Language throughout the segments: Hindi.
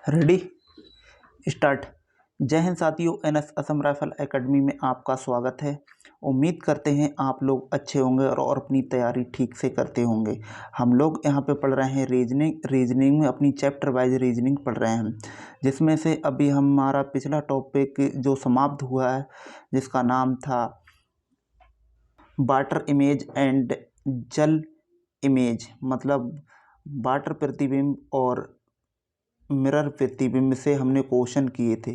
Ready start. जय हिंद साथियों, एनएस असम राइफल एकेडमी में आपका स्वागत है। उम्मीद करते हैं आप लोग अच्छे होंगे और अपनी तैयारी ठीक से करते होंगे। हम लोग यहाँ पे पढ़ रहे हैं रीजनिंग में अपनी चैप्टर वाइज रीजनिंग पढ़ रहे हैं, जिसमें से अभी हमारा पिछला टॉपिक जो समाप्त हुआ है जिसका नाम था वाटर इमेज एंड जल इमेज, मतलब वाटर प्रतिबिंब और मिरर प्रतिबिंब से हमने क्वेश्चन किए थे,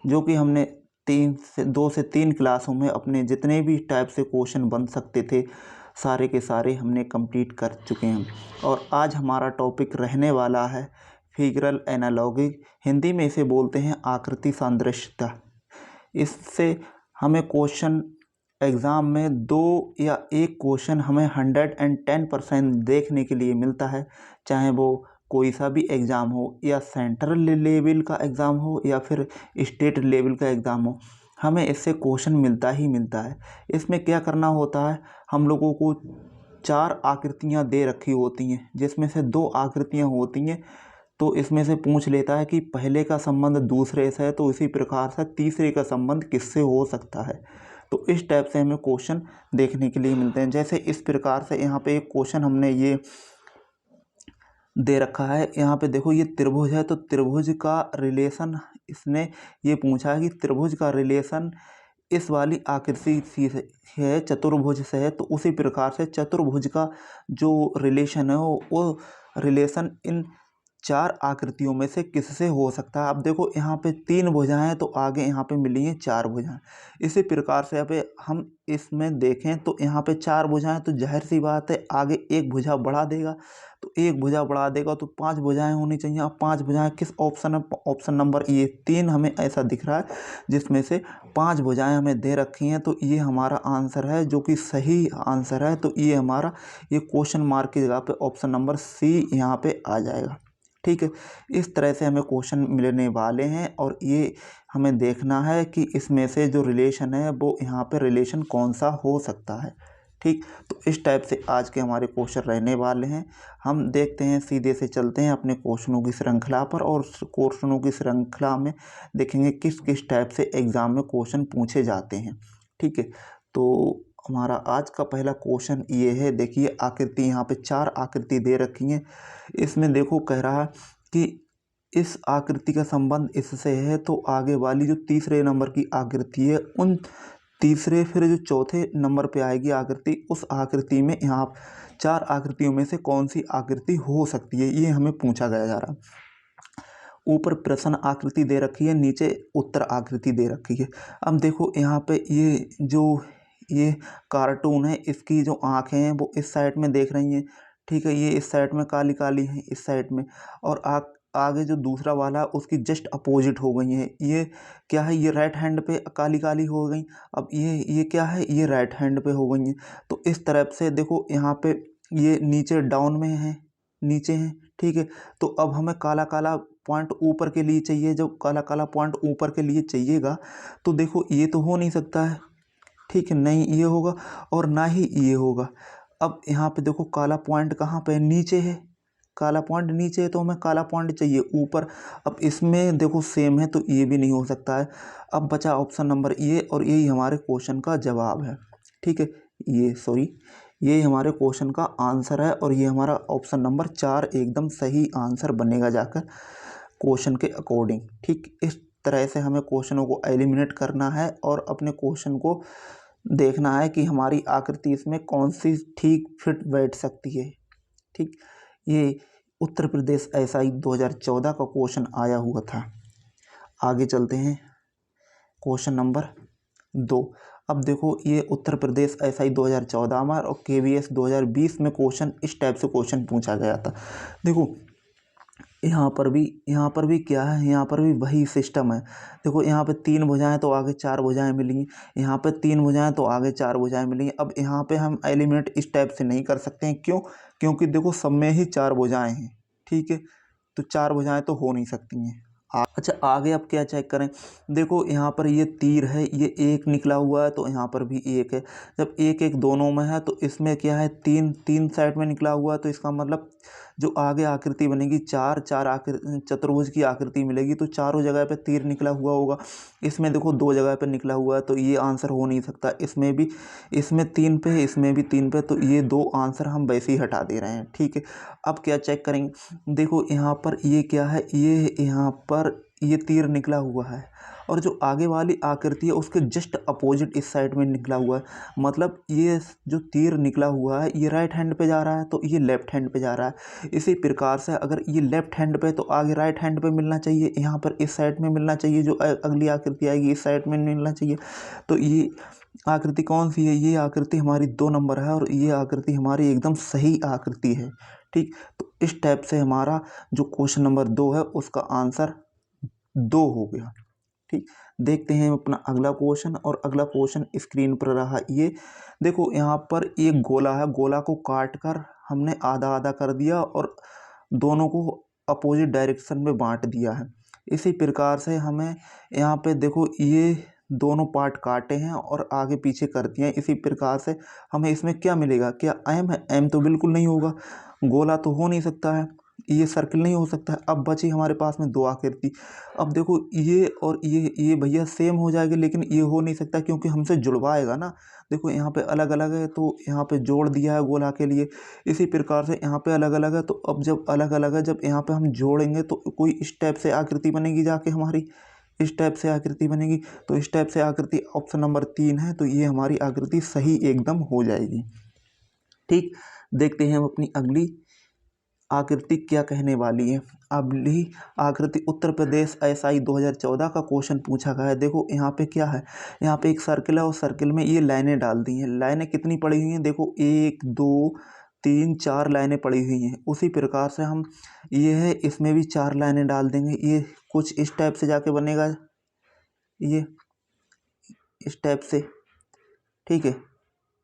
जो कि हमने 2 से 3 क्लासों में अपने जितने भी टाइप से क्वेश्चन बन सकते थे सारे के सारे हमने कंप्लीट कर चुके हैं। और आज हमारा टॉपिक रहने वाला है फिगरल एनालॉजी, हिंदी में इसे बोलते हैं आकृति सादृश्यता। इससे हमें क्वेश्चन एग्ज़ाम में 2 या 1 क्वेश्चन हमें 110% देखने के लिए मिलता है, चाहे वो कोई सा भी एग्ज़ाम हो, या सेंट्रल लेवल का एग्ज़ाम हो या फिर स्टेट लेवल का एग्ज़ाम हो, हमें इससे क्वेश्चन मिलता ही मिलता है। इसमें क्या करना होता है, हम लोगों को 4 आकृतियाँ दे रखी होती हैं, जिसमें से 2 आकृतियाँ होती हैं, तो इसमें से पूछ लेता है कि पहले का संबंध दूसरे से है, तो इसी प्रकार से तीसरे का संबंध किससे हो सकता है। तो इस टाइप से हमें क्वेश्चन देखने के लिए मिलते हैं। जैसे इस प्रकार से यहाँ पे एक क्वेश्चन हमने ये दे रखा है, यहाँ पे देखो ये त्रिभुज है, तो त्रिभुज का रिलेशन इसने ये पूछा है कि त्रिभुज का रिलेशन इस वाली आकृति से है, चतुर्भुज से है, तो उसी प्रकार से चतुर्भुज का जो रिलेशन है वो रिलेशन इन 4 आकृतियों में से किससे हो सकता है। अब देखो यहाँ पे 3 भुजाएं हैं, तो आगे यहाँ पे मिली हैं 4 भुजाएं। इसी प्रकार से अब हम इसमें देखें तो यहाँ पे 4 भुजाएं, तो जाहिर सी बात है आगे एक भुजा बढ़ा देगा, तो एक भुजा बढ़ा देगा तो 5 भुजाएं होनी चाहिए। अब 5 भुजाएं किस ऑप्शन है, ऑप्शन नंबर ये 3 हमें ऐसा दिख रहा है, जिसमें से 5 भुजाएं हमें दे रखी हैं, तो ये हमारा आंसर है, जो कि सही आंसर है। तो ये हमारा ये क्वेश्चन मार्क की जगह पे ऑप्शन नंबर सी यहाँ पे आ जाएगा। ठीक है, इस तरह से हमें क्वेश्चन मिलने वाले हैं और ये हमें देखना है कि इसमें से जो रिलेशन है वो यहाँ पे रिलेशन कौन सा हो सकता है। ठीक, तो इस टाइप से आज के हमारे क्वेश्चन रहने वाले हैं। हम देखते हैं, सीधे से चलते हैं अपने क्वेश्चनों की श्रृंखला पर, और क्वेश्चनों की श्रृंखला में देखेंगे किस किस टाइप से एग्ज़ाम में क्वेश्चन पूछे जाते हैं। ठीक है, तो हमारा आज का पहला क्वेश्चन ये है। देखिए आकृति, यहाँ पे 4 आकृति दे रखी हैं। इसमें देखो कह रहा है कि इस आकृति का संबंध इससे है, तो आगे वाली जो तीसरे नंबर की आकृति है, उन तीसरे फिर जो चौथे नंबर पे आएगी आकृति, उस आकृति में यहाँ 4 आकृतियों में से कौन सी आकृति हो सकती है, ये हमें पूछा गया जा रहा है। ऊपर प्रश्न आकृति दे रखी है, नीचे उत्तर आकृति दे रखी है। अब देखो यहाँ पे ये कार्टून है, इसकी जो आँखें हैं वो इस साइड में देख रही हैं। ठीक है, ये इस साइड में काली काली हैं इस साइड में, और आगे जो दूसरा वाला उसकी जस्ट अपोजिट हो गई है। ये क्या है, ये राइट हैंड पे काली काली हो गई। अब ये क्या है, ये राइट हैंड पे हो गई हैं। तो इस तरफ से देखो यहाँ पे ये नीचे डाउन में है, नीचे है। ठीक है, तो अब हमें काला काला पॉइंट ऊपर के लिए चाहिए। जब काला काला पॉइंट ऊपर के लिए चाहिएगा तो देखो ये तो हो नहीं सकता है। ठीक है, नहीं ये होगा और ना ही ये होगा। अब यहाँ पे देखो काला पॉइंट कहाँ पे, नीचे है, काला पॉइंट नीचे है, तो हमें काला पॉइंट चाहिए ऊपर। अब इसमें देखो सेम है, तो ये भी नहीं हो सकता है। अब बचा ऑप्शन नंबर ये, और यही हमारे क्वेश्चन का जवाब है। ठीक है, ये हमारे क्वेश्चन का आंसर है, और ये हमारा ऑप्शन नंबर 4 एकदम सही आंसर बनेगा जाकर क्वेश्चन के अकॉर्डिंग। ठीक, इस तरह से हमें क्वेश्चनों को एलिमिनेट करना है और अपने क्वेश्चन को देखना है कि हमारी आकृति इसमें कौन सी ठीक फिट बैठ सकती है। ठीक, ये उत्तर प्रदेश एसआई 2014 का क्वेश्चन आया हुआ था। आगे चलते हैं, क्वेश्चन नंबर 2। अब देखो ये उत्तर प्रदेश एसआई 2014 में और केवीएस 2020 में क्वेश्चन इस टाइप से क्वेश्चन पूछा गया था। देखो यहाँ पर भी क्या है, यहाँ पर भी वही सिस्टम है। देखो यहाँ पे 3 भुजाएं तो आगे 4 भुजाएं मिलेंगी, यहाँ पे 3 भुजाएं तो आगे 4 भुजाएं मिलेंगी। अब यहाँ पे हम एलिमिनेट इस टाइप से नहीं कर सकते हैं, क्यों? क्योंकि देखो सब में ही 4 भुजाएं हैं। ठीक है, तो 4 भुजाएं तो हो नहीं सकती हैं। अच्छा, आगे अब क्या चेक करें, देखो यहाँ पर ये तीर है, ये 1 निकला हुआ है, तो यहाँ पर भी 1 है। जब 1 1 दोनों में है, तो इसमें क्या है, 3 3 साइड में निकला हुआ है, तो इसका मतलब जो आगे आकृति बनेगी चार चतुर्भुज की आकृति मिलेगी, तो चारों जगह पे तीर निकला हुआ होगा। इसमें देखो 2 जगह पे निकला हुआ है, तो ये आंसर हो नहीं सकता। इसमें भी, इसमें 3 पे, इसमें भी 3 पे, तो ये 2 आंसर हम वैसे ही हटा दे रहे हैं। ठीक है, अब क्या चेक करेंगे, देखो यहाँ पर ये क्या है, ये यहाँ पर ये तीर निकला हुआ है, और जो आगे वाली आकृति है उसके जस्ट अपोजिट इस साइड में निकला हुआ है। मतलब ये जो तीर निकला हुआ है ये राइट हैंड पे जा रहा है, तो ये लेफ्ट हैंड पे जा रहा है। इसी प्रकार से अगर ये लेफ्ट हैंड पे, तो आगे राइट हैंड पे मिलना चाहिए, यहाँ पर इस साइड में मिलना चाहिए, जो अगली आकृति आएगी इस साइड में मिलना चाहिए। तो ये आकृति कौन सी है, ये आकृति हमारी 2 नंबर है, और ये आकृति हमारी एकदम सही आकृति है। ठीक, तो इस टाइप से हमारा जो क्वेश्चन नंबर 2 है उसका आंसर 2 हो गया। ठीक, देखते हैं अपना अगला क्वेश्चन, और अगला क्वेश्चन स्क्रीन पर रहा। ये देखो यहाँ पर एक गोला है, गोला को काट कर हमने आधा आधा कर दिया और दोनों को अपोजिट डायरेक्शन में बांट दिया है। इसी प्रकार से हमें यहाँ पे देखो ये दोनों पार्ट काटे हैं और आगे पीछे कर दिए हैं। इसी प्रकार से हमें इसमें क्या मिलेगा, क्या एम है, एम तो बिल्कुल नहीं होगा, गोला तो हो नहीं सकता है, ये सर्किल नहीं हो सकता है। अब बची हमारे पास में 2 आकृति। अब देखो ये और ये भैया सेम हो जाएगी, लेकिन ये हो नहीं सकता क्योंकि हमसे जुड़वाएगा ना। देखो यहाँ पे अलग अलग है, तो यहाँ पे जोड़ दिया है गोला के लिए। इसी प्रकार से यहाँ पे अलग अलग है, तो अब जब अलग अलग है, जब यहाँ पे हम जोड़ेंगे तो कोई इस टाइप से आकृति बनेगी, जाके हमारी इस टाइप से आकृति बनेगी। तो इस टाइप से आकृति ऑप्शन नंबर 3 है, तो ये हमारी आकृति सही एकदम हो जाएगी। ठीक, देखते हैं हम अपनी अगली आकृति क्या कहने वाली है। अगली आकृति उत्तर प्रदेश एसआई 2014 का क्वेश्चन पूछा गया है। देखो यहाँ पे क्या है, यहाँ पे एक सर्किल है और सर्किल में ये लाइनें डाल दी हैं। लाइनें कितनी पड़ी हुई हैं, देखो 1 2 3 4 लाइनें पड़ी हुई हैं। उसी प्रकार से हम ये है, इसमें भी 4 लाइनें डाल देंगे। ये कुछ इस टाइप से जाके बनेगा, ये इस टाइप से। ठीक है,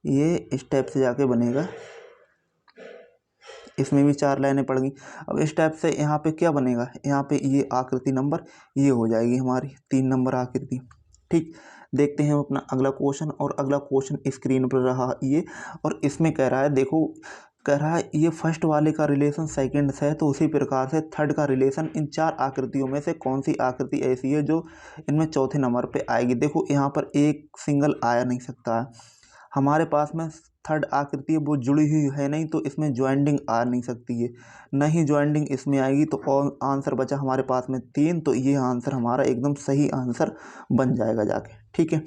ये इस टाइप से जाके बनेगा, इसमें भी 4 लाइनें पड़ गई। अब इस टाइप से यहाँ पे क्या बनेगा, यहाँ पे ये आकृति नंबर ये हो जाएगी हमारी 3 नंबर आकृति। ठीक, देखते हैं हम अपना अगला क्वेश्चन, और अगला क्वेश्चन स्क्रीन पर रहा ये, और इसमें कह रहा है, देखो कह रहा है ये फर्स्ट वाले का रिलेशन सेकंड से है, तो उसी प्रकार से थर्ड का रिलेशन इन 4 आकृतियों में से कौन सी आकृति ऐसी है जो इनमें चौथे नंबर पे आएगी। देखो यहाँ पर एक सिंगल आया नहीं सकता है, हमारे पास में थर्ड आकृति है वो जुड़ी हुई है नहीं, तो इसमें ज्वाइंटिंग आ नहीं सकती है, नहीं ज्वाइंटिंग इसमें आएगी। तो और आंसर बचा हमारे पास में 3, तो ये आंसर हमारा एकदम सही आंसर बन जाएगा जाके। ठीक है,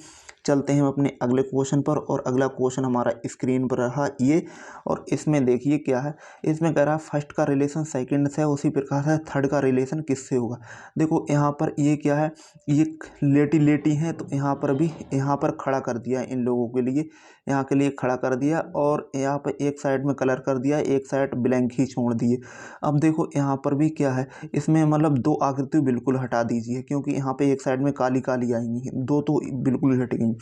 चलते हैं हम अपने अगले क्वेश्चन पर, और अगला क्वेश्चन हमारा स्क्रीन पर रहा ये, और इसमें देखिए क्या है, इसमें कह रहा है फर्स्ट का रिलेशन सेकंड से है, उसी प्रकार से थर्ड का रिलेशन किससे होगा। देखो यहाँ पर ये क्या है, ये लेटी लेटी हैं, तो यहाँ पर भी यहाँ पर खड़ा कर दिया है इन लोगों के लिए, यहाँ के लिए खड़ा कर दिया, और यहाँ पर एक साइड में कलर कर दिया, एक साइड ब्लैंक ही छोड़ दिए। अब देखो यहाँ पर भी क्या है, इसमें मतलब 2 आकृति बिल्कुल हटा दीजिए, क्योंकि यहाँ पे एक साइड में काली काली आएंगी, 2 तो बिल्कुल ही हट गई।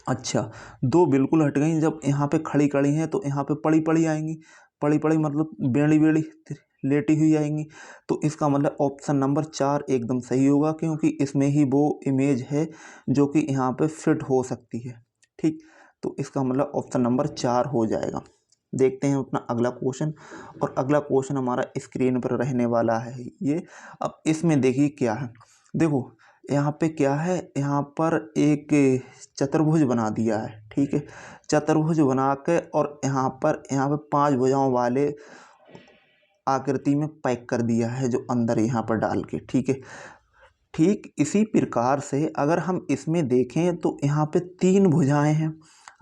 अच्छा, 2 बिल्कुल हट गई, जब यहाँ पे खड़ी खड़ी हैं तो यहाँ पे पड़ी पड़ी आएंगी, पड़ी पड़ी मतलब बेड़ी बेड़ी लेटी हुई आएंगी। तो इसका मतलब ऑप्शन नंबर 4 एकदम सही होगा, क्योंकि इसमें ही वो इमेज है जो कि यहाँ पे फिट हो सकती है। ठीक, तो इसका मतलब ऑप्शन नंबर 4 हो जाएगा। देखते हैं अपना अगला क्वेश्चन, और अगला क्वेश्चन हमारा स्क्रीन पर रहने वाला है ये। अब इसमें देखिए क्या है, देखो यहाँ पे क्या है, यहाँ पर एक चतुर्भुज बना दिया है। ठीक है, चतुर्भुज बना के और यहाँ पर 5 भुजाओं वाले आकृति में पैक कर दिया है, जो अंदर यहाँ पर डाल के। ठीक है, ठीक इसी प्रकार से अगर हम इसमें देखें तो यहाँ पे 3 भुजाएं हैं।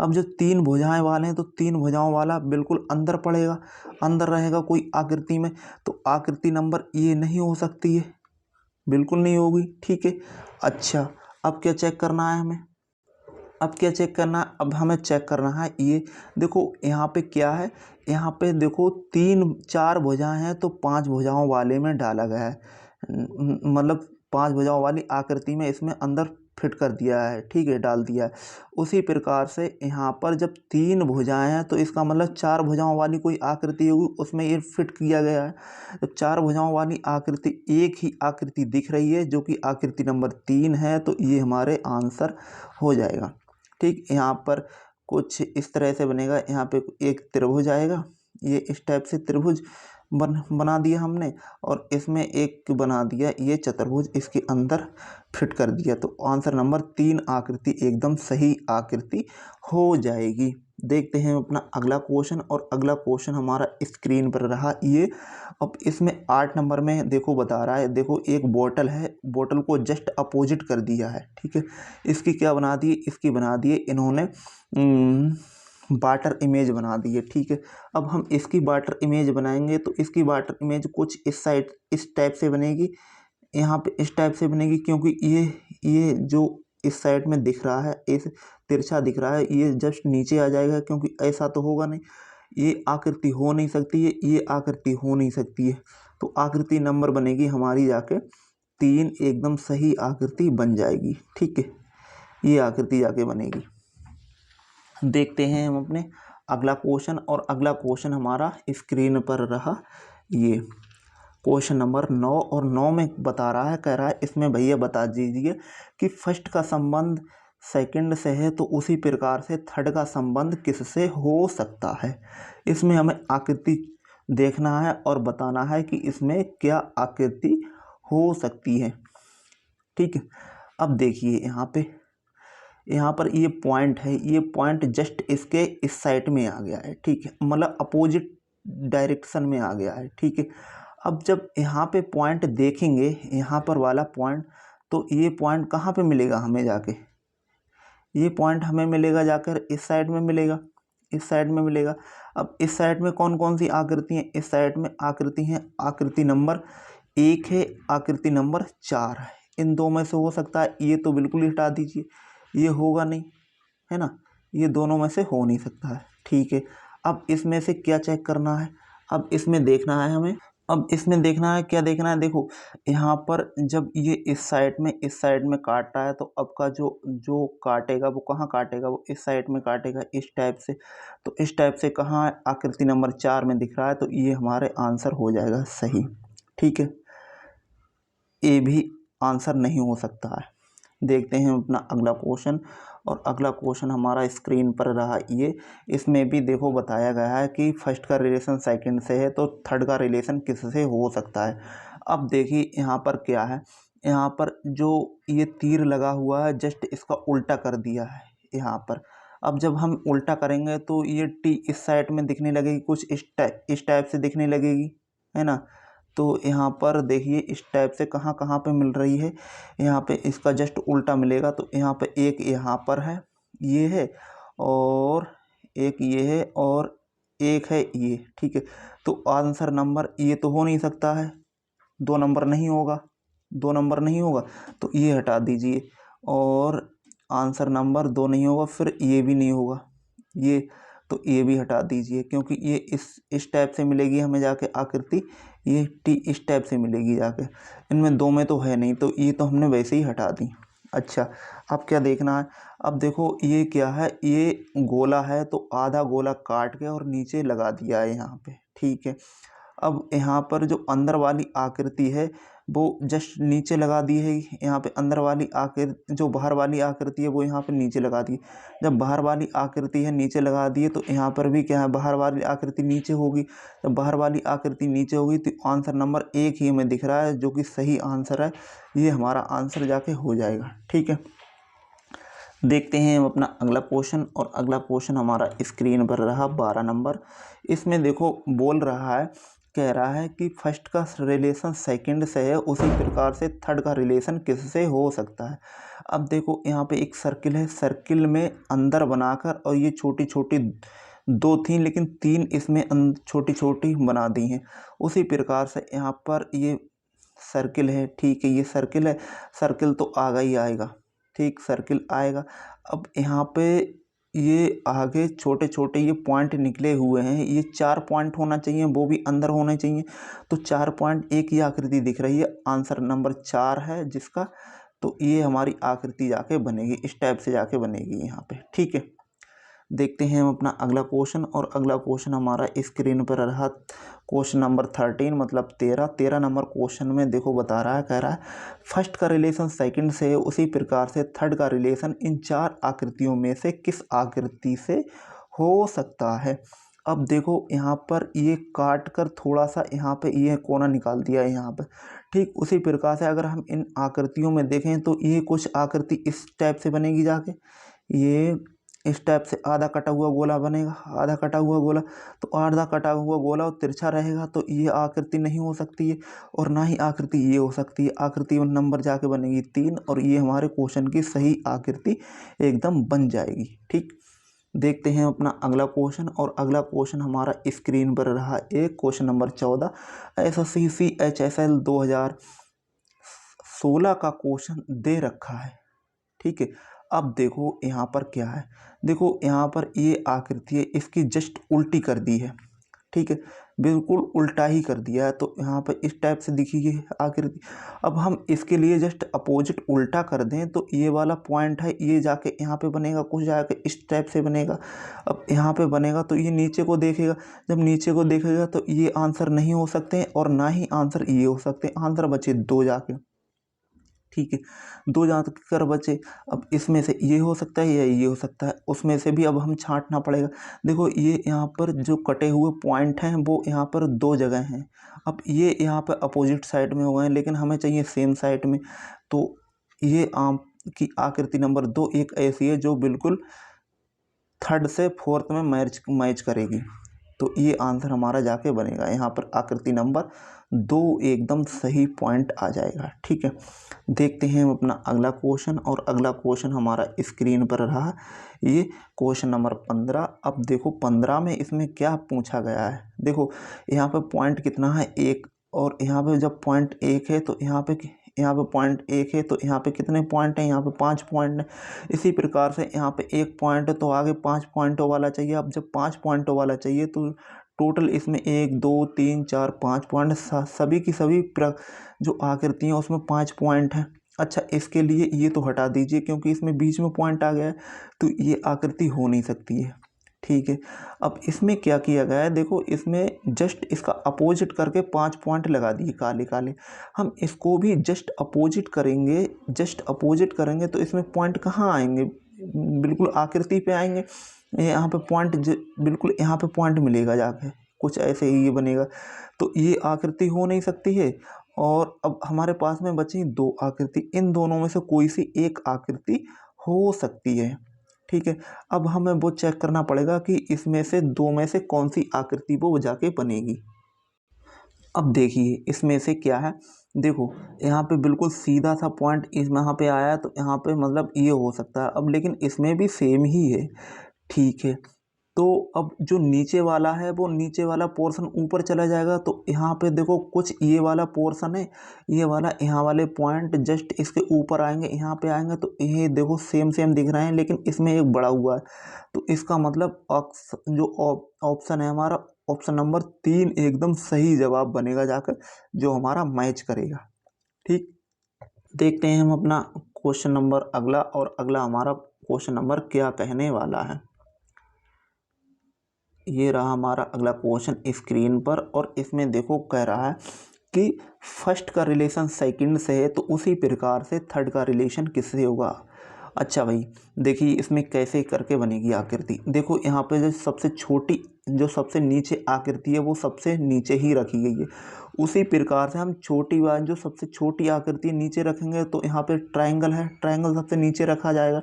अब जो 3 भुजाएं वाले हैं, तो 3 भुजाओं वाला बिल्कुल अंदर पड़ेगा, अंदर रहेगा कोई आकृति में, तो आकृति नंबर ये नहीं हो सकती है, बिल्कुल नहीं होगी। ठीक है, अच्छा अब क्या चेक करना है हमें, अब क्या चेक करना है, अब हमें चेक करना है ये। देखो यहाँ पे क्या है, यहाँ पे देखो 4 भुजाएं हैं, तो 5 भुजाओं वाले में डाला गया है, मतलब 5 भुजाओं वाली आकृति में इसमें अंदर फिट कर दिया है। ठीक है, डाल दिया है। उसी प्रकार से यहाँ पर जब 3 भुजाएं हैं, तो इसका मतलब 4 भुजाओं वाली कोई आकृति होगी, उसमें ये फिट किया गया है। जब 4 भुजाओं वाली आकृति, एक ही आकृति दिख रही है जो कि आकृति नंबर 3 है, तो ये हमारे आंसर हो जाएगा। ठीक, यहाँ पर कुछ इस तरह से बनेगा, यहाँ पे एक त्रिभुज आएगा, ये इस टाइप से त्रिभुज, बना दिया हमने, और इसमें एक बना दिया ये चतुर्भुज, इसके अंदर फिट कर दिया। तो आंसर नंबर 3 आकृति एकदम सही आकृति हो जाएगी। देखते हैं अपना अगला क्वेश्चन, और अगला क्वेश्चन हमारा स्क्रीन पर रहा ये। अब इसमें 8 नंबर में देखो बता रहा है, देखो एक बोतल है, बोतल को जस्ट अपोजिट कर दिया है, ठीक है। इसकी क्या बना दी, इसकी बना दिए इन्होंने वाटर इमेज बना दी है, ठीक है। अब हम इसकी वाटर इमेज बनाएंगे तो इसकी वाटर इमेज कुछ इस साइड इस टाइप से बनेगी, यहाँ पे इस टाइप से बनेगी, क्योंकि ये जो इस साइड में दिख रहा है, इस तिरछा दिख रहा है, ये जस्ट नीचे आ जाएगा, क्योंकि ऐसा तो होगा नहीं, ये आकृति हो नहीं सकती है, ये आकृति हो नहीं सकती है। तो आकृति नंबर बनेगी हमारी जाके 3, एकदम सही आकृति बन जाएगी, ठीक है। ये आकृति जाके बनेगी। देखते हैं हम अपने अगला क्वेश्चन, और अगला क्वेश्चन हमारा स्क्रीन पर रहा ये क्वेश्चन नंबर 9, और 9 में बता रहा है, कह रहा है इसमें भैया बता दीजिए कि फर्स्ट का संबंध सेकंड से है तो उसी प्रकार से थर्ड का संबंध किससे हो सकता है। इसमें हमें आकृति देखना है और बताना है कि इसमें क्या आकृति हो सकती है, ठीक है। अब देखिए यहाँ पर ये पॉइंट है, ये पॉइंट जस्ट इसके इस साइड में आ गया है, ठीक है, मतलब अपोजिट डायरेक्शन में आ गया है, ठीक है। अब जब यहाँ पे पॉइंट देखेंगे, यहाँ पर वाला पॉइंट, तो ये पॉइंट कहाँ पे मिलेगा हमें जाके, ये पॉइंट हमें मिलेगा जाकर इस साइड में मिलेगा, इस साइड में मिलेगा। अब इस साइड में कौन कौन सी आकृति हैं, इस साइड में आकृति हैं, आकृति नंबर 1 है, आकृति नंबर 4 है। इन दो में से हो सकता है, ये तो बिल्कुल ही हटा दीजिए, ये होगा नहीं, है ना, ये दोनों में से हो नहीं सकता है, ठीक है। अब इसमें से क्या चेक करना है, अब इसमें देखना है हमें, अब इसमें देखना है, क्या देखना है, देखो यहाँ पर जब ये इस साइड में काट रहा है, तो अब का जो काटेगा वो कहाँ काटेगा, वो इस साइड में काटेगा, इस टाइप से। तो इस टाइप से कहाँ आकृति नंबर 4 में दिख रहा है, तो ये हमारे आंसर हो जाएगा सही, ठीक है। ये भी आंसर नहीं हो सकता है। देखते हैं अपना अगला क्वेश्चन, और अगला क्वेश्चन हमारा स्क्रीन पर रहा ये। इसमें भी देखो बताया गया है कि फर्स्ट का रिलेशन सेकंड से है तो थर्ड का रिलेशन किससे हो सकता है। अब देखिए यहाँ पर क्या है, यहाँ पर जो ये तीर लगा हुआ है जस्ट इसका उल्टा कर दिया है यहाँ पर। अब जब हम उल्टा करेंगे तो ये टी इस साइड में दिखने लगेगी, कुछ इस टाइप से दिखने लगेगी, है ना। तो यहाँ पर देखिए इस टाइप से कहाँ कहाँ पे मिल रही है, यहाँ पे इसका जस्ट उल्टा मिलेगा। तो यहाँ पे एक यहाँ पर है, ये है, और एक ये है, और एक है ये, ठीक है। तो आंसर नंबर ये तो हो नहीं सकता है, 2 नंबर नहीं होगा, 2 नंबर नहीं होगा, तो ये हटा दीजिए, और आंसर नंबर 2 नहीं होगा, फिर ये भी नहीं होगा, ये, तो ये भी हटा दीजिए, क्योंकि ये इस टाइप से मिलेगी हमें जाके आकृति, ये टी इस टाइप से मिलेगी जाके, इनमें 2 में तो है नहीं, तो ये तो हमने वैसे ही हटा दी। अच्छा, अब क्या देखना है, अब देखो ये क्या है, ये गोला है, तो आधा गोला काट के और नीचे लगा दिया है यहाँ पे, ठीक है। अब यहाँ पर जो अंदर वाली आकृति है वो जस्ट नीचे लगा दी है, यहाँ पे अंदर वाली आकृति, जो बाहर वाली आकृति है वो यहाँ पे नीचे लगा दी। जब बाहर वाली आकृति है नीचे लगा दी है, तो यहाँ पर भी क्या है, बाहर वाली आकृति नीचे होगी। जब बाहर वाली आकृति नीचे होगी तो आंसर नंबर 1 ही हमें दिख रहा है, जो कि सही आंसर है, ये हमारा आंसर जाके हो जाएगा, ठीक है। देखते हैं हम अपना अगला क्वेश्चन, और अगला क्वेश्चन हमारा स्क्रीन पर रहा 12 नंबर। इसमें देखो बोल रहा है, कह रहा है कि फर्स्ट का रिलेशन सेकंड से है उसी प्रकार से थर्ड का रिलेशन किससे हो सकता है। अब देखो यहाँ पे एक सर्किल है, सर्किल में अंदर बनाकर, और ये छोटी छोटी 2 थी लेकिन 3 इसमें छोटी छोटी बना दी हैं। उसी प्रकार से यहाँ पर ये सर्किल है, ठीक है, ये सर्किल है, सर्किल तो आगा ही आएगा, ठीक, सर्किल आएगा। अब यहाँ पे ये आगे छोटे छोटे ये पॉइंट निकले हुए हैं, ये 4 पॉइंट होना चाहिए, वो भी अंदर होने चाहिए। तो 4 पॉइंट एक ही आकृति दिख रही है, आंसर नंबर 4 है जिसका। तो ये हमारी आकृति जाके बनेगी, इस टाइप से जाके बनेगी यहाँ पे, ठीक है। देखते हैं हम अपना अगला क्वेश्चन, और अगला क्वेश्चन हमारा स्क्रीन पर रहा क्वेश्चन नंबर 13, मतलब 13 नंबर क्वेश्चन में देखो बता रहा है, कह रहा है फर्स्ट का रिलेशन सेकंड से है उसी प्रकार से थर्ड का रिलेशन इन 4 आकृतियों में से किस आकृति से हो सकता है। अब देखो यहाँ पर ये काट कर थोड़ा सा यहाँ पे ये कोना निकाल दिया है यहाँ पे। ठीक उसी प्रकार से अगर हम इन आकृतियों में देखें तो ये कुछ आकृति इस टाइप से बनेगी जाके, ये इस टाइप से आधा कटा हुआ गोला बनेगा, आधा कटा हुआ गोला। तो आधा कटा हुआ गोला और तिरछा रहेगा तो ये आकृति नहीं हो सकती है, और ना ही आकृति ये हो सकती है। आकृति में नंबर जाके बनेगी 3, और ये हमारे क्वेश्चन की सही आकृति एकदम बन जाएगी। ठीक, देखते हैं अपना अगला क्वेश्चन, और अगला क्वेश्चन हमारा स्क्रीन पर रहा एक क्वेश्चन नंबर 14 SSC CHSL 2016 का क्वेश्चन दे रखा है। ठीक है, अब देखो यहाँ पर क्या है, देखो यहाँ पर ये आकृति है, इसकी जस्ट उल्टी कर दी है। ठीक है, बिल्कुल उल्टा ही कर दिया है, तो यहाँ पर इस टाइप से दिखी ये आकृति। अब हम इसके लिए जस्ट अपोजिट उल्टा कर दें तो ये वाला पॉइंट है, ये जाके यहाँ पे बनेगा, कुछ जाके इस टाइप से बनेगा। अब यहाँ पे बनेगा तो ये नीचे को देखेगा, जब नीचे को देखेगा तो ये आंसर नहीं हो सकते हैं, और ना ही आंसर ये हो सकते हैं। आंसर बचे 2 जाके। ठीक है, 2 जहाँ तक कर बचे। अब इसमें से ये हो सकता है या ये हो सकता है, उसमें से भी अब हम छांटना पड़ेगा। देखो ये यहाँ पर जो कटे हुए पॉइंट हैं वो यहाँ पर 2 जगह हैं। अब ये यहाँ पर अपोजिट साइड में हुए हैं, लेकिन हमें चाहिए सेम साइड में। तो ये आम की आकृति नंबर 2 एक ऐसी है जो बिल्कुल 3rd से 4th में मैच करेगी। तो ये आंसर हमारा जाके बनेगा, यहाँ पर आकृति नंबर 2 एकदम सही पॉइंट आ जाएगा। ठीक है, देखते हैं हम अपना अगला क्वेश्चन, और अगला क्वेश्चन हमारा स्क्रीन पर रहा ये क्वेश्चन नंबर 15। अब देखो 15 में इसमें क्या पूछा गया है। देखो यहाँ पे पॉइंट कितना है 1, और यहाँ पे जब पॉइंट 1 है तो यहाँ पे पॉइंट 1 है तो यहाँ पे कितने पॉइंट हैं, यहाँ पे 5 पॉइंट हैं। इसी प्रकार से यहाँ पे 1 पॉइंट है तो आगे 5 पॉइंटों वाला चाहिए। अब जब 5 पॉइंटों वाला चाहिए तो टोटल इसमें 1 2 3 4 5 पॉइंट, सभी की सभी जो आकृति हैं उसमें 5 पॉइंट हैं। अच्छा, इसके लिए ये तो हटा दीजिए क्योंकि इसमें बीच में पॉइंट आ गया है, तो ये आकृति हो नहीं सकती है। ठीक है, अब इसमें क्या किया गया है, देखो इसमें जस्ट इसका अपोजिट करके 5 पॉइंट लगा दिए काले काले। हम इसको भी जस्ट अपोजिट करेंगे तो इसमें पॉइंट कहाँ आएंगे, बिल्कुल आकृति पे आएंगे। यहाँ पे पॉइंट बिल्कुल यहाँ पे पॉइंट मिलेगा जाके, कुछ ऐसे ही ये बनेगा। तो ये आकृति हो नहीं सकती है। और अब हमारे पास में बची 2 आकृति, इन दोनों में से कोई सी एक आकृति हो सकती है। ठीक है, अब हमें वो चेक करना पड़ेगा कि इसमें से 2 में से कौन सी आकृति वो जाके बनेगी। अब देखिए इसमें से क्या है, देखो यहाँ पे बिल्कुल सीधा सा पॉइंट यहाँ पे आया, तो यहाँ पे मतलब ये हो सकता है। अब लेकिन इसमें भी सेम ही है। ठीक है, तो अब जो नीचे वाला है वो नीचे वाला पोर्शन ऊपर चला जाएगा, तो यहाँ पे देखो कुछ ये वाला पोर्शन है, ये वाला यहाँ वाले पॉइंट जस्ट इसके ऊपर आएंगे, यहाँ पे आएंगे, तो ये देखो सेम सेम दिख रहे हैं, लेकिन इसमें एक बड़ा हुआ है। तो इसका मतलब जो ऑप्शन है हमारा, ऑप्शन नंबर 3 एकदम सही जवाब बनेगा जाकर, जो हमारा मैच करेगा। ठीक, देखते हैं हम अपना क्वेश्चन नंबर अगला, और अगला हमारा क्वेश्चन नंबर क्या कहने वाला है। ये रहा हमारा अगला क्वेश्चन स्क्रीन पर, और इसमें देखो कह रहा है कि फर्स्ट का रिलेशन सेकंड से है, तो उसी प्रकार से थर्ड का रिलेशन किससे होगा। अच्छा भाई, देखिए इसमें कैसे करके बनेगी आकृति। देखो यहाँ पे जो सबसे छोटी, जो सबसे नीचे आकृति है वो सबसे नीचे ही रखी गई है। उसी प्रकार से हम छोटी वाली जो सबसे छोटी आकृति नीचे रखेंगे, तो यहाँ पे ट्रायंगल है, ट्रायंगल सबसे नीचे रखा जाएगा।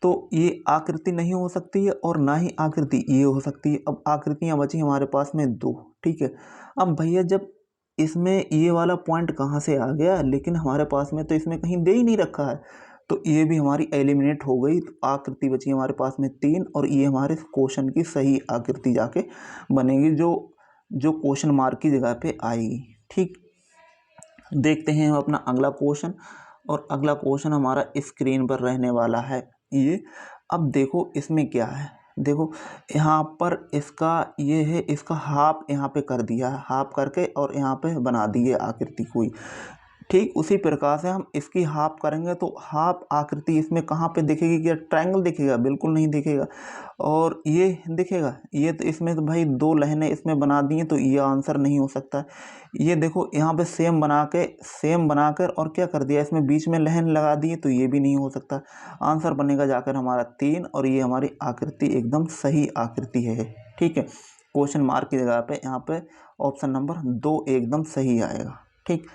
तो ये आकृति नहीं हो सकती है, और ना ही आकृति ये हो सकती है। अब आकृतियाँ बची हमारे पास में 2। ठीक है, अब भैया जब इसमें ये वाला पॉइंट कहाँ से आ गया, लेकिन हमारे पास में तो इसमें कहीं दे ही नहीं रखा है, तो ये भी हमारी एलिमिनेट हो गई। तो आकृति बची हमारे पास में 3, और ये हमारे क्वेश्चन की सही आकृति जाके बनेगी, जो क्वेश्चन मार्क की जगह पे आएगी। ठीक, देखते हैं हम अपना अगला क्वेश्चन, और अगला क्वेश्चन हमारा स्क्रीन पर रहने वाला है ये। अब देखो इसमें क्या है, देखो यहाँ पर इसका ये है, इसका हाफ यहाँ पे कर दिया है, हाफ करके और यहाँ पे बना दी है आकृति कोई। ठीक उसी प्रकार से हम इसकी हाफ करेंगे तो हाफ आकृति इसमें कहाँ पे दिखेगी? क्या ट्रायंगल दिखेगा? बिल्कुल नहीं दिखेगा। और ये दिखेगा? ये तो इसमें तो भाई दो लाइनें इसमें बना दी हैं, तो ये आंसर नहीं हो सकता। ये देखो यहाँ पे सेम बनाकर और क्या कर दिया, इसमें बीच में लाइन लगा दी, तो ये भी नहीं हो सकता। आंसर बनेगा जाकर हमारा 3, और ये हमारी आकृति एकदम सही आकृति है। ठीक है, क्वेश्चन मार्क की जगह पे यहाँ पे ऑप्शन नंबर 2 एकदम सही आएगा। ठीक,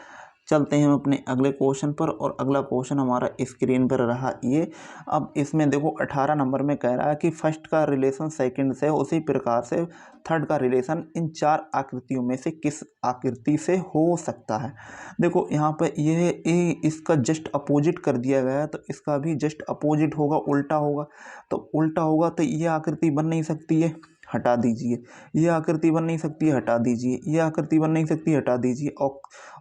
चलते हैं हम अपने अगले क्वेश्चन पर, और अगला क्वेश्चन हमारा स्क्रीन पर रहा ये। अब इसमें देखो 18 नंबर में कह रहा है कि फर्स्ट का रिलेशन सेकंड से, उसी प्रकार से थर्ड का रिलेशन इन 4 आकृतियों में से किस आकृति से हो सकता है। देखो यहाँ पे ये इसका जस्ट अपोजिट कर दिया गया है, तो इसका भी जस्ट अपोजिट होगा, उल्टा होगा। तो उल्टा होगा तो ये आकृति बन नहीं सकती है, हटा दीजिए। ये आकृति बन नहीं सकती है, हटा दीजिए। ये आकृति बन नहीं सकती, हटा दीजिए।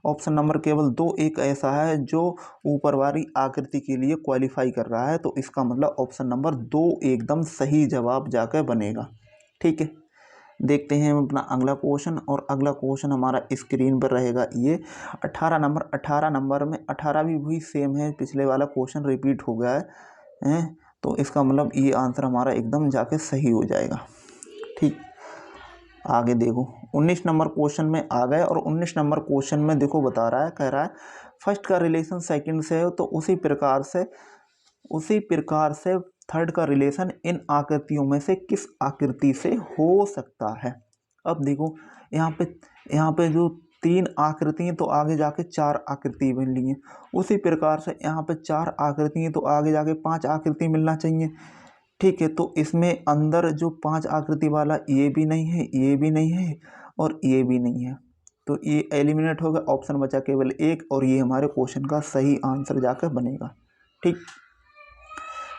ऑप्शन नंबर केवल 2 एक ऐसा है जो ऊपर वाली आकृति के लिए क्वालिफाई कर रहा है, तो इसका मतलब ऑप्शन नंबर 2 एकदम सही जवाब जाकर बनेगा। ठीक है, देखते हैं हम अपना अगला क्वेश्चन, और अगला क्वेश्चन हमारा स्क्रीन पर रहेगा ये 18 नंबर में 18 भी वही सेम है, पिछले वाला क्वेश्चन रिपीट हो गया है, तो इसका मतलब ये आंसर हमारा एकदम जाके सही हो जाएगा। ठीक, आगे देखो 19 नंबर क्वेश्चन में आ गए, और 19 नंबर क्वेश्चन में देखो बता रहा है, कह रहा है फर्स्ट का रिलेशन सेकंड से हो, तो उसी प्रकार से थर्ड का रिलेशन इन आकृतियों में से किस आकृति से हो सकता है। अब देखो यहाँ पे जो 3 आकृति हैं, तो आगे जाके 4 आकृति बन ली हैं। उसी प्रकार से यहाँ पे 4 आकृति हैं, तो आगे जाके 5 आकृति मिलना चाहिए। ठीक है, तो इसमें अंदर जो 5 आकृति वाला ये भी नहीं है, ये भी नहीं है, और ये भी नहीं है, तो ये एलिमिनेट होगा। ऑप्शन बचा केवल एक, और ये हमारे क्वेश्चन का सही आंसर जाकर बनेगा। ठीक,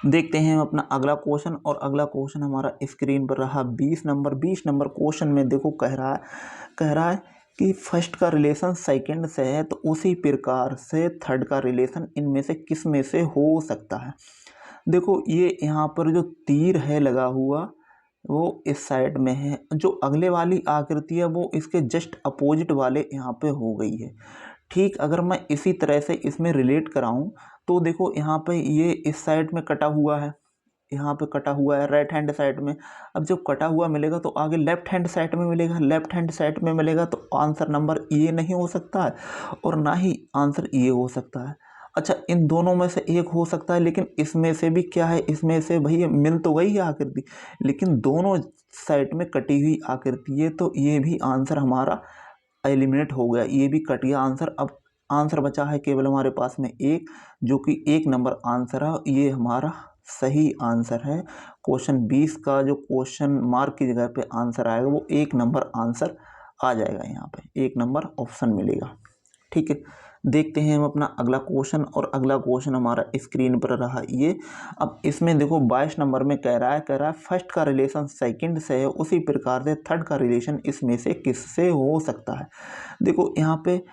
देखते हैं हम अपना अगला क्वेश्चन, और अगला क्वेश्चन हमारा स्क्रीन पर रहा 20 नंबर क्वेश्चन में देखो कह रहा है कि फर्स्ट का रिलेशन सेकंड से है, तो उसी प्रकार से थर्ड का रिलेशन इनमें से किस में से हो सकता है। देखो ये यहाँ पर जो तीर है लगा हुआ, वो इस साइड में है, जो अगले वाली आकृति है वो इसके जस्ट अपोजिट वाले यहाँ पे हो गई है। ठीक, अगर मैं इसी तरह से इसमें रिलेट कराऊं, तो देखो यहाँ पे ये इस साइड में कटा हुआ है, यहाँ पे कटा हुआ है राइट हैंड साइड में। अब जब कटा हुआ मिलेगा तो आगे लेफ्ट हैंड साइड में मिलेगा, लेफ्ट हैंड साइड में मिलेगा, तो आंसर नंबर ये नहीं हो सकता है, और ना ही आंसर ये हो सकता है। अच्छा, इन दोनों में से एक हो सकता है, लेकिन इसमें से भी क्या है, इसमें से भैया मिल तो गई है आकृति, लेकिन दोनों साइड में कटी हुई आकृति है, तो ये भी आंसर हमारा एलिमिनेट हो गया, ये भी कट गया आंसर। अब आंसर बचा है केवल हमारे पास में एक, जो कि 1 नंबर आंसर है, ये हमारा सही आंसर है। क्वेश्चन 20 का जो क्वेश्चन मार्क की जगह पे आंसर आएगा, वो 1 नंबर आंसर आ जाएगा, यहाँ पे 1 नंबर ऑप्शन मिलेगा। ठीक है, देखते हैं हम अपना अगला क्वेश्चन, और अगला क्वेश्चन हमारा स्क्रीन पर रहा ये। अब इसमें देखो 22 नंबर में कह रहा है फर्स्ट का रिलेशन सेकंड से है, उसी प्रकार से थर्ड का रिलेशन इसमें से किससे हो सकता है। देखो यहाँ पे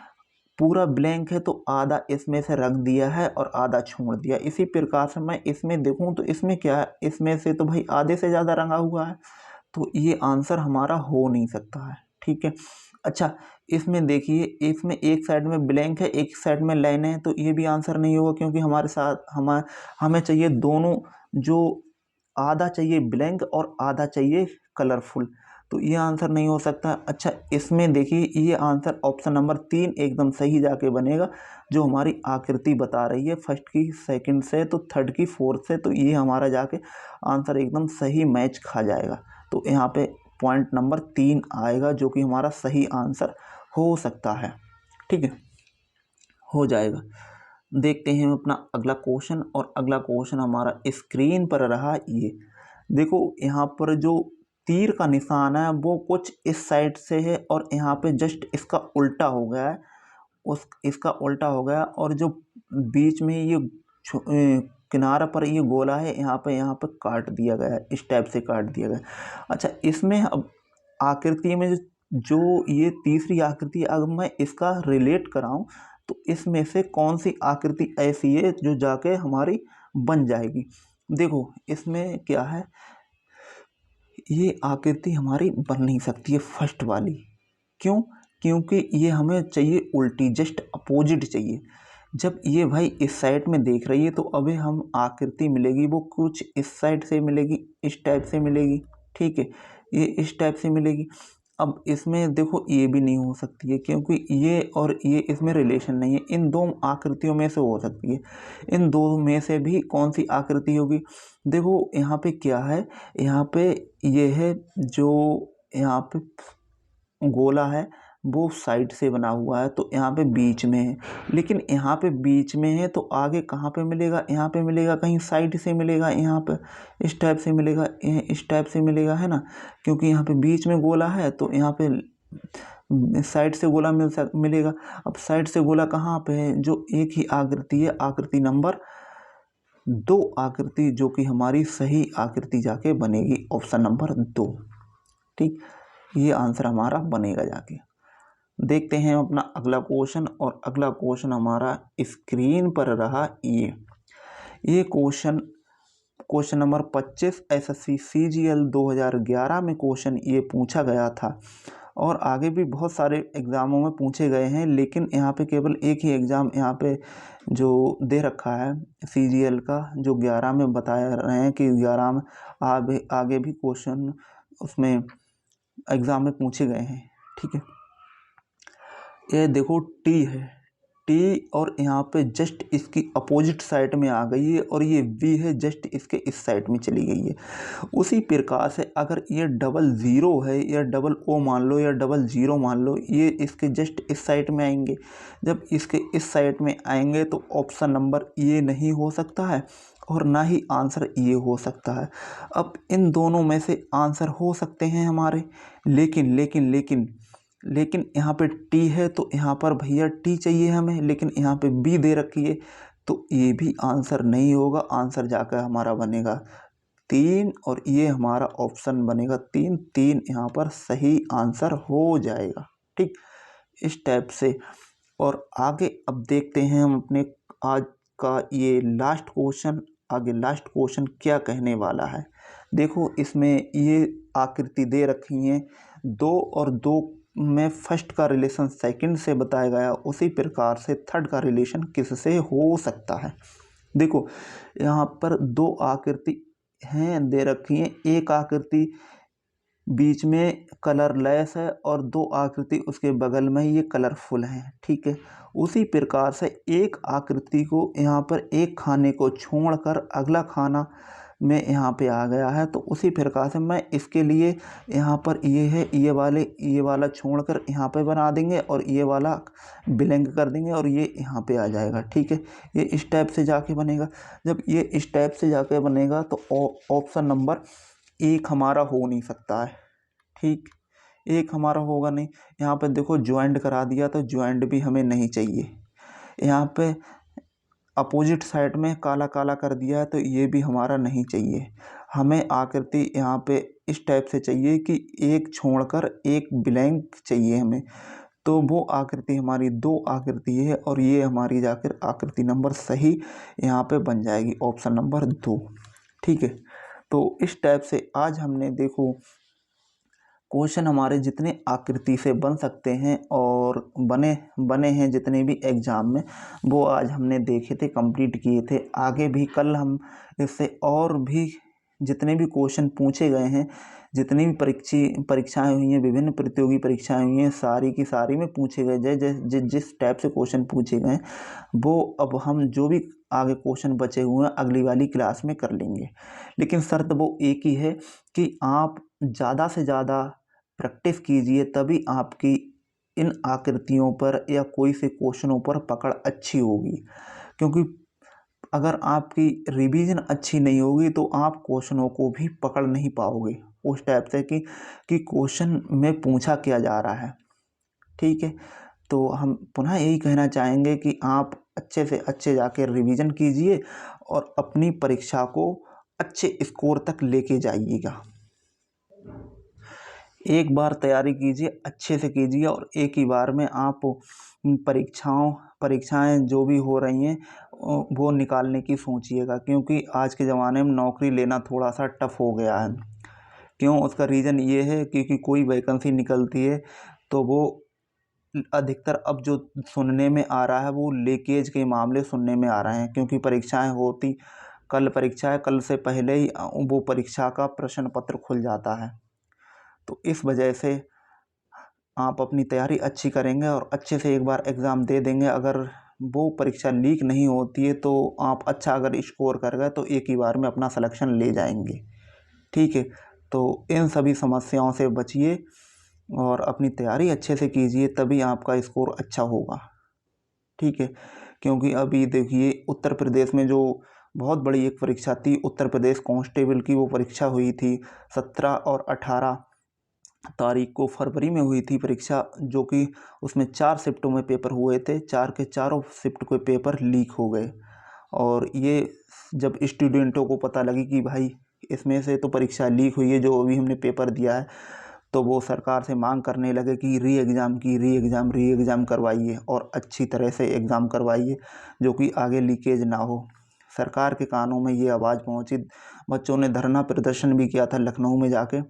पूरा ब्लैंक है, तो आधा इसमें से रख दिया है और आधा छोड़ दिया। इसी प्रकार से मैं इसमें देखूं तो इसमें क्या है, इसमें से तो भाई आधे से ज़्यादा रंगा हुआ है, तो ये आंसर हमारा हो नहीं सकता है। ठीक है, अच्छा इसमें देखिए, इसमें एक साइड में ब्लैंक है, एक साइड में लाइन है, तो ये भी आंसर नहीं होगा, क्योंकि हमारे साथ हमें चाहिए दोनों, जो आधा चाहिए ब्लैंक और आधा चाहिए कलरफुल, तो ये आंसर नहीं हो सकता। अच्छा इसमें देखिए, ये आंसर ऑप्शन नंबर 3 एकदम सही जाके बनेगा, जो हमारी आकृति बता रही है फर्स्ट की सेकंड से, तो थर्ड की फोर्थ से, तो ये हमारा जाके आंसर एकदम सही मैच खा जाएगा। तो यहाँ पे पॉइंट नंबर 3 आएगा, जो कि हमारा सही आंसर हो सकता है। ठीक है, हो जाएगा। देखते हैं अपना अगला क्वेश्चन, और अगला क्वेश्चन हमारा स्क्रीन पर रहा ये। देखो यहाँ पर जो तीर का निशान है वो कुछ इस साइड से है, और यहाँ पे जस्ट इसका उल्टा हो गया है, इसका उल्टा हो गया, और जो बीच में ये किनारा पर ये गोला है, यहाँ पे काट दिया गया है, इस टाइप से काट दिया गया है। अच्छा इसमें अब आकृति में जो ये तीसरी आकृति, अगर मैं इसका रिलेट कराऊं, तो इसमें से कौन सी आकृति ऐसी है जो जाके हमारी बन जाएगी। देखो इसमें क्या है, ये आकृति हमारी बन नहीं सकती है फर्स्ट वाली। क्यों क्योंकि ये हमें चाहिए उल्टी, जस्ट अपोजिट चाहिए। जब ये भाई इस साइड में देख रही है तो अभी हम आकृति मिलेगी वो कुछ इस साइड से मिलेगी, इस टाइप से मिलेगी, ठीक है, ये इस टाइप से मिलेगी। अब इसमें देखो ये भी नहीं हो सकती है क्योंकि ये और ये इसमें रिलेशन नहीं है, इन दो आकृतियों में से हो सकती है। इन दो में से भी कौन सी आकृति होगी? देखो यहाँ पे क्या है, यहाँ पे ये है जो यहाँ पे गोला है वो साइड से बना हुआ है तो यहाँ पे बीच में है, लेकिन यहाँ पे बीच में है तो आगे कहाँ पे मिलेगा? यहाँ पे मिलेगा, कहीं साइड से मिलेगा, यहाँ पे इस टाइप से मिलेगा, इस टाइप से मिलेगा, है ना, क्योंकि यहाँ पे बीच में गोला है तो यहाँ पे साइड से गोला मिलेगा। अब साइड से गोला कहाँ पे है? जो एक ही आकृति है, आकृति नंबर 2 आकृति, जो कि हमारी सही आकृति जाके बनेगी ऑप्शन नंबर 2। ठीक, ये आंसर हमारा बनेगा जाके। देखते हैं अपना अगला क्वेश्चन, और अगला क्वेश्चन हमारा स्क्रीन पर रहा ये क्वेश्चन नंबर 25 एसएससी सीजीएल 2011 में क्वेश्चन ये पूछा गया था, और आगे भी बहुत सारे एग्ज़ामों में पूछे गए हैं, लेकिन यहाँ पे केवल एक ही एग्ज़ाम यहाँ पे जो दे रखा है सीजीएल का, जो 11 में बताया रहे हैं कि 11 में आगे भी क्वेश्चन उसमें एग्ज़ाम में पूछे गए हैं। ठीक है, ये देखो टी है, टी और यहाँ पे जस्ट इसकी अपोजिट साइड में आ गई है, और ये वी है जस्ट इसके इस साइड में चली गई है। उसी प्रकार से अगर ये डबल ज़ीरो है या डबल ओ मान लो या डबल ज़ीरो मान लो, ये इसके जस्ट इस साइड में आएंगे। जब इसके इस साइड में आएंगे तो ऑप्शन नंबर ये नहीं हो सकता है, और ना ही आंसर ये हो सकता है। अब इन दोनों में से आंसर हो सकते हैं हमारे, लेकिन लेकिन लेकिन लेकिन यहाँ पे टी है तो यहाँ पर भैया टी चाहिए हमें, लेकिन यहाँ पे बी दे रखी है तो ये भी आंसर नहीं होगा। आंसर जाकर हमारा बनेगा 3, और ये हमारा ऑप्शन बनेगा 3। 3 यहाँ पर सही आंसर हो जाएगा। ठीक, इस टाइप से। और आगे अब देखते हैं हम अपने आज का ये लास्ट क्वेश्चन। आगे लास्ट क्वेश्चन क्या कहने वाला है, देखो इसमें ये आकृति दे रखी हैं 2 और 2 में फर्स्ट का रिलेशन सेकंड से बताया गया, उसी प्रकार से थर्ड का रिलेशन किससे हो सकता है। देखो यहाँ पर 2 आकृति हैं दे रखी हैं, एक आकृति बीच में कलरलेस है और 2 आकृति उसके बगल में ये कलरफुल हैं। ठीक है, उसी प्रकार से एक आकृति को यहाँ पर एक खाने को छोड़कर अगला खाना में यहाँ पे आ गया है, तो उसी प्रकार से मैं इसके लिए यहाँ पर ये है, ये वाला छोड़कर यहाँ पे बना देंगे और ये वाला ब्लैंक कर देंगे और ये यहाँ पे आ जाएगा। ठीक है, ये इस टाइप से जाके बनेगा। जब ये इस टाइप से जाके बनेगा तो ऑप्शन नंबर 1 हमारा हो नहीं सकता है। ठीक, 1 हमारा होगा नहीं। यहाँ पे देखो ज्वाइंट करा दिया तो ज्वाइंट भी हमें नहीं चाहिए। यहाँ पे अपोजिट साइड में काला काला कर दिया है तो ये भी हमारा नहीं चाहिए। हमें आकृति यहाँ पे इस टाइप से चाहिए कि एक छोड़कर एक ब्लैंक चाहिए हमें, तो वो आकृति हमारी 2 आकृति है, और ये हमारी जाकर आकृति नंबर सही यहाँ पे बन जाएगी, ऑप्शन नंबर 2। ठीक है, तो इस टाइप से आज हमने देखो क्वेश्चन हमारे जितने आकृति से बन सकते हैं और बने हैं जितने भी एग्ज़ाम में, वो आज हमने देखे थे, कंप्लीट किए थे। आगे भी कल हम इससे और भी जितने भी क्वेश्चन पूछे गए हैं, जितनी भी परीक्षाएं हुई हैं, विभिन्न प्रतियोगी परीक्षाएं हुई हैं, सारी की सारी में पूछे गए जिस टाइप से क्वेश्चन पूछे गए हैं, वो अब हम जो भी आगे क्वेश्चन बचे हुए हैं अगली वाली क्लास में कर लेंगे। लेकिन शर्त वो एक ही है कि आप ज़्यादा से ज़्यादा प्रैक्टिस कीजिए, तभी आपकी इन आकृतियों पर या कोई से क्वेश्चनों पर पकड़ अच्छी होगी। क्योंकि अगर आपकी रिवीजन अच्छी नहीं होगी तो आप क्वेश्चनों को भी पकड़ नहीं पाओगे उस टाइप से कि क्वेश्चन में पूछा क्या जा रहा है। ठीक है, तो हम पुनः यही कहना चाहेंगे कि आप अच्छे से अच्छे जाके रिवीजन कीजिए और अपनी परीक्षा को अच्छे स्कोर तक लेके जाइएगा। एक बार तैयारी कीजिए, अच्छे से कीजिए, और एक ही बार में आप परीक्षाएं जो भी हो रही हैं वो निकालने की सोचिएगा, क्योंकि आज के ज़माने में नौकरी लेना थोड़ा सा टफ हो गया है। क्यों? उसका रीज़न ये है क्योंकि कोई वैकेंसी निकलती है तो वो अधिकतर अब जो सुनने में आ रहा है वो लीकेज के मामले सुनने में आ रहे हैं, क्योंकि परीक्षाएं होती कल परीक्षा है, कल से पहले ही वो परीक्षा का प्रश्न पत्र खुल जाता है। तो इस वजह से आप अपनी तैयारी अच्छी करेंगे और अच्छे से एक बार एग्ज़ाम दे देंगे। अगर वो परीक्षा लीक नहीं होती है तो आप अच्छा अगर स्कोर कर गए तो एक ही बार में अपना सिलेक्शन ले जाएंगे। ठीक है, तो इन सभी समस्याओं से बचिए और अपनी तैयारी अच्छे से कीजिए, तभी आपका स्कोर अच्छा होगा। ठीक है, क्योंकि अभी देखिए उत्तर प्रदेश में जो बहुत बड़ी एक परीक्षा थी, उत्तर प्रदेश कांस्टेबल की वो परीक्षा हुई थी 17 और 18 तारीख को फरवरी में हुई थी परीक्षा, जो कि उसमें 4 शिफ्टों में पेपर हुए थे। 4 के चारों शिफ्ट के पेपर लीक हो गए और ये जब स्टूडेंटों को पता लगी कि भाई इसमें से तो परीक्षा लीक हुई है जो अभी हमने पेपर दिया है, तो वो सरकार से मांग करने लगे कि री एग्ज़ाम करवाइए और अच्छी तरह से एग्ज़ाम करवाइए, जो कि आगे लीकेज ना हो। सरकार के कानों में ये आवाज़ पहुंची। बच्चों ने धरना प्रदर्शन भी किया था लखनऊ में जाके,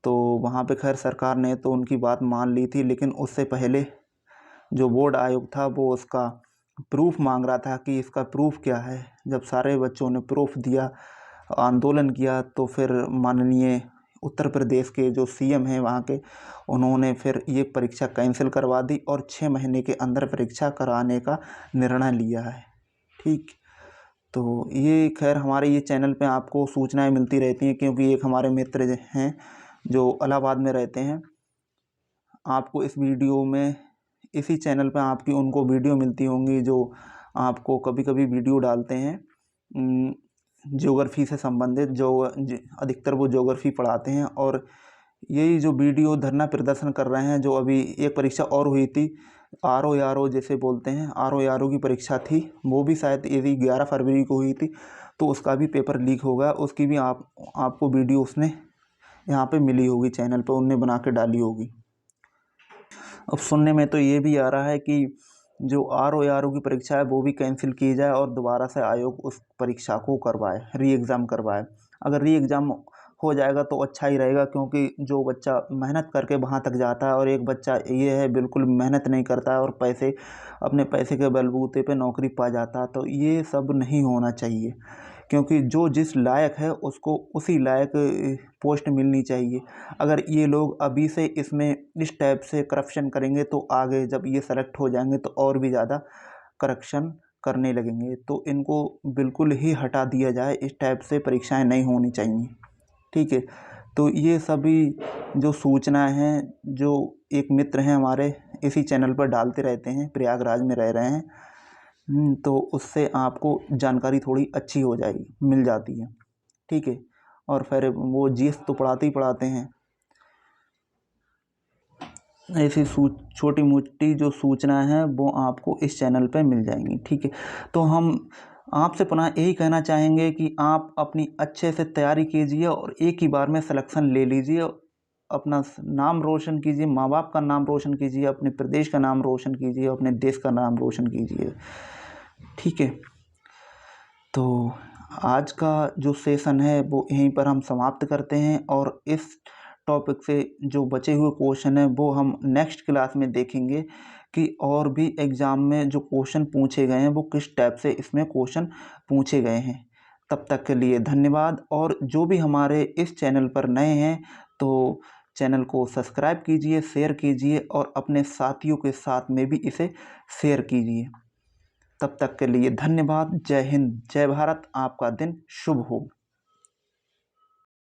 तो वहाँ पे खैर सरकार ने तो उनकी बात मान ली थी, लेकिन उससे पहले जो बोर्ड आयोग था वो उसका प्रूफ मांग रहा था कि इसका प्रूफ क्या है। जब सारे बच्चों ने प्रूफ दिया, आंदोलन किया, तो फिर माननीय उत्तर प्रदेश के जो सीएम हैं वहाँ के, उन्होंने फिर ये परीक्षा कैंसिल करवा दी और 6 महीने के अंदर परीक्षा कराने का निर्णय लिया है। ठीक, तो ये खैर हमारे ये चैनल पे आपको सूचनाएं मिलती रहती हैं, क्योंकि एक हमारे मित्र हैं जो इलाहाबाद में रहते हैं। आपको इस वीडियो में इसी चैनल पे आपकी उनको वीडियो मिलती होंगी जो आपको कभी कभी वीडियो डालते हैं ज्योग्राफी से संबंधित, जो अधिकतर वो ज्योग्राफी पढ़ाते हैं। और यही जो वीडियो धरना प्रदर्शन कर रहे हैं, जो अभी एक परीक्षा और हुई थी RO जैसे बोलते हैं, RO की परीक्षा थी, वो भी शायद यदि 11 फरवरी को हुई थी, तो उसका भी पेपर लीक हो गया। उसकी भी आपको वीडियो उसने यहाँ पे मिली होगी, चैनल पे उनने बना के डाली होगी। अब सुनने में तो ये भी आ रहा है कि जो RO की परीक्षा है वो भी कैंसिल की जाए और दोबारा से आयोग उस परीक्षा को करवाए, री एग्ज़ाम करवाए। अगर री एग्ज़ाम हो जाएगा तो अच्छा ही रहेगा, क्योंकि जो बच्चा मेहनत करके वहाँ तक जाता है और एक बच्चा ये है बिल्कुल मेहनत नहीं करता है और अपने पैसे के बलबूते पे नौकरी पा जाता है, तो ये सब नहीं होना चाहिए। क्योंकि जो जिस लायक है उसको उसी लायक पोस्ट मिलनी चाहिए। अगर ये लोग अभी से इसमें इस टाइप से करप्शन करेंगे तो आगे जब ये सेलेक्ट हो जाएंगे तो और भी ज़्यादा करप्शन करने लगेंगे, तो इनको बिल्कुल ही हटा दिया जाए। इस टाइप से परीक्षाएं नहीं होनी चाहिए। ठीक है, तो ये सभी जो सूचनाएं हैं, जो एक मित्र हैं हमारे इसी चैनल पर डालते रहते हैं, प्रयागराज में रह रहे हैं, तो उससे आपको जानकारी थोड़ी अच्छी हो जाएगी, मिल जाती है। ठीक है, और फिर वो जीएस तो पढ़ाते ही पढ़ाते हैं। ऐसी छोटी मोटी जो सूचना है वो आपको इस चैनल पे मिल जाएंगी। ठीक है, तो हम आपसे पुनः यही कहना चाहेंगे कि आप अपनी अच्छे से तैयारी कीजिए और एक ही बार में सिलेक्शन ले लीजिए। अपना नाम रोशन कीजिए, माँ बाप का नाम रोशन कीजिए, अपने प्रदेश का नाम रोशन कीजिए, अपने देश का नाम रोशन कीजिए। ठीक है, तो आज का जो सेशन है वो यहीं पर हम समाप्त करते हैं और इस टॉपिक से जो बचे हुए क्वेश्चन हैं वो हम नेक्स्ट क्लास में देखेंगे कि और भी एग्ज़ाम में जो क्वेश्चन पूछे गए हैं वो किस टाइप से इसमें क्वेश्चन पूछे गए हैं। तब तक के लिए धन्यवाद। और जो भी हमारे इस चैनल पर नए हैं तो चैनल को सब्सक्राइब कीजिए, शेयर कीजिए और अपने साथियों के साथ में भी इसे शेयर कीजिए। तब तक के लिए धन्यवाद। जय हिंद, जय भारत। आपका दिन शुभ हो।